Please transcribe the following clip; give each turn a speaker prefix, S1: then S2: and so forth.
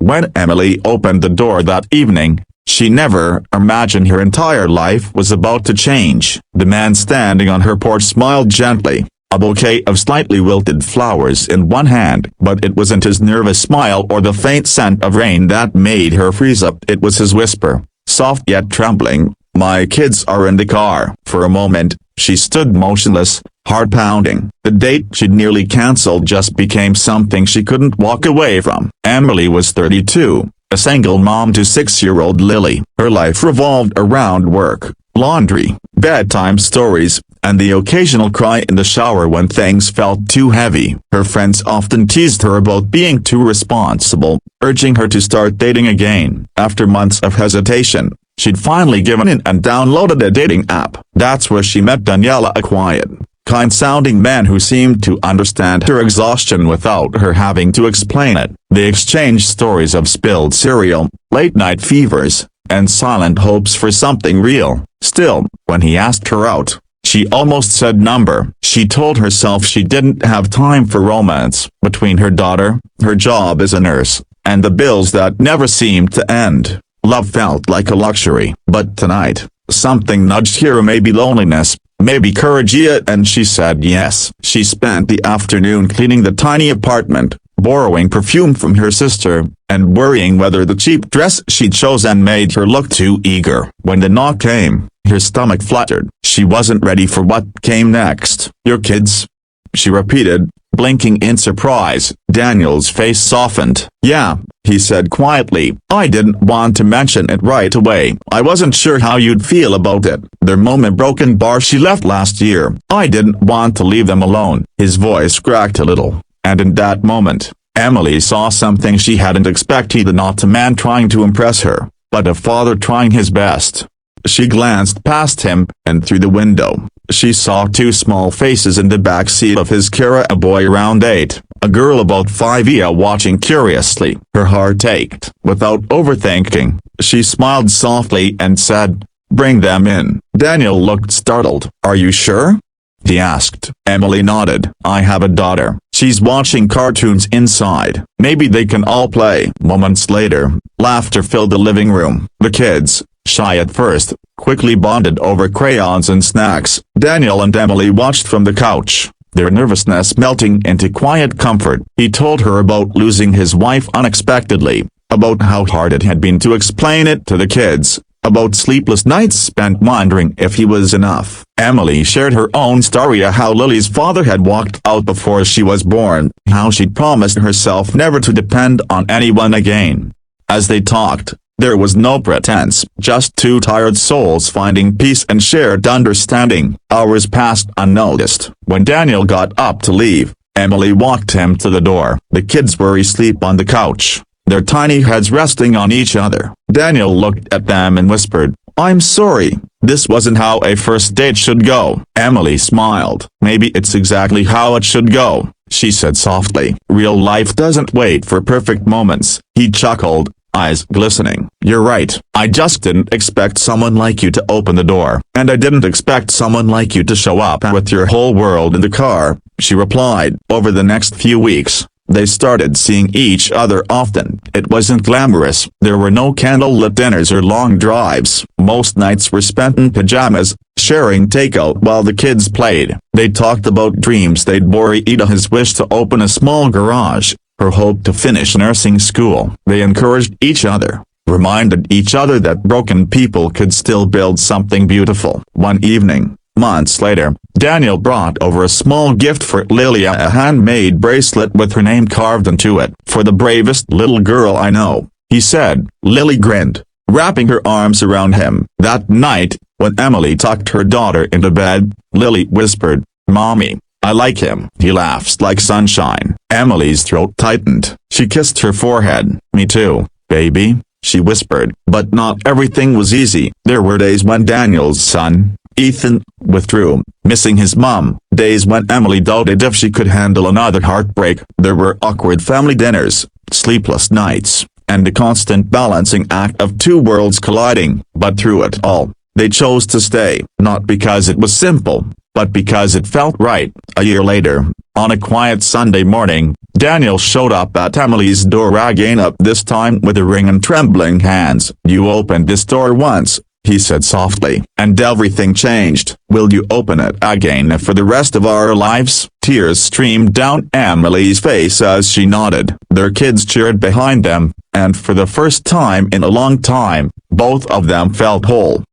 S1: When Emily opened the door that evening, she never imagined her entire life was about to change. The man standing on her porch smiled gently, a bouquet of slightly wilted flowers in one hand. But it wasn't his nervous smile or the faint scent of rain that made her freeze up. It was his whisper, soft yet trembling, "My kids are in the car." For a moment, she stood motionless, heart pounding. The date she'd nearly cancelled just became something she couldn't walk away from. Emily was 32, a single mom to 6-year-old Lily. Her life revolved around work, laundry, bedtime stories, and the occasional cry in the shower when things felt too heavy. Her friends often teased her about being too responsible, urging her to start dating again. After months of hesitation, she'd finally given in and downloaded a dating app. That's where she met Daniela, a quiet, kind-sounding man who seemed to understand her exhaustion without her having to explain it. They exchanged stories of spilled cereal, late-night fevers, and silent hopes for something real. Still, when he asked her out, she almost said number. She told herself she didn't have time for romance. Between her daughter, her job as a nurse, and the bills that never seemed to end, love felt like a luxury. But tonight, something nudged her. Maybe loneliness, maybe courage, and she said yes. She spent the afternoon cleaning the tiny apartment, borrowing perfume from her sister, and worrying whether the cheap dress she'd chosen made her look too eager. When the knock came, her stomach fluttered. She wasn't ready for what came next. "Your kids?" she repeated, blinking in surprise. Daniel's face softened. "Yeah," he said quietly. "I didn't want to mention it right away. I wasn't sure how you'd feel about it. Their mom and broken bar she left last year. I didn't want to leave them alone." His voice cracked a little, and in that moment, Emily saw something she hadn't expected. Not a man trying to impress her, but a father trying his best. She glanced past him, and through the window, she saw two small faces in the back seat of his car, a boy around 8, a girl about 5, watching curiously. Her heart ached. Without overthinking, she smiled softly and said, "Bring them in." Daniel looked startled. "Are you sure?" he asked. Emily nodded. "I have a daughter. She's watching cartoons inside. Maybe they can all play." Moments later, laughter filled the living room. The kids, shy at first, quickly bonded over crayons and snacks. Daniel and Emily watched from the couch, their nervousness melting into quiet comfort. He told her about losing his wife unexpectedly, about how hard it had been to explain it to the kids, about sleepless nights spent wondering if he was enough. Emily shared her own story, how Lily's father had walked out before she was born, how she'd promised herself never to depend on anyone again. As they talked, there was no pretense, just two tired souls finding peace and shared understanding. Hours passed unnoticed. When Daniel got up to leave, Emily walked him to the door. The kids were asleep on the couch, their tiny heads resting on each other. Daniel looked at them and whispered, "I'm sorry. This wasn't how a first date should go." Emily smiled. "Maybe it's exactly how it should go," she said softly. "Real life doesn't wait for perfect moments." He chuckled, eyes glistening. "You're right. I just didn't expect someone like you to open the door. And I didn't expect someone like you to show up with your whole world in the car," she replied. Over the next few weeks, they started seeing each other often. It wasn't glamorous. There were no candlelit dinners or long drives. Most nights were spent in pajamas, sharing takeout while the kids played. They talked about dreams they'd bury, his wish to open a small garage, her hope to finish nursing school. They encouraged each other, reminded each other that broken people could still build something beautiful. One evening, months later, Daniel brought over a small gift for Lily, a handmade bracelet with her name carved into it. "For the bravest little girl I know," he said. Lily grinned, wrapping her arms around him. That night, when Emily tucked her daughter into bed, Lily whispered, "Mommy, I like him." He laughed like sunshine. Emily's throat tightened. She kissed her forehead. "Me too, baby," she whispered. But not everything was easy. There were days when Daniel's son, Ethan, withdrew, missing his mom. Days when Emily doubted if she could handle another heartbreak. There were awkward family dinners, sleepless nights, and the constant balancing act of two worlds colliding. But through it all, they chose to stay. Not because it was simple, but because it felt right. A year later, on a quiet Sunday morning, Daniel showed up at Emily's door again, up this time with a ring and trembling hands. "You opened this door once," he said softly, "and everything changed. Will you open it again for the rest of our lives?" Tears streamed down Emily's face as she nodded. Their kids cheered behind them, and for the first time in a long time, both of them felt whole.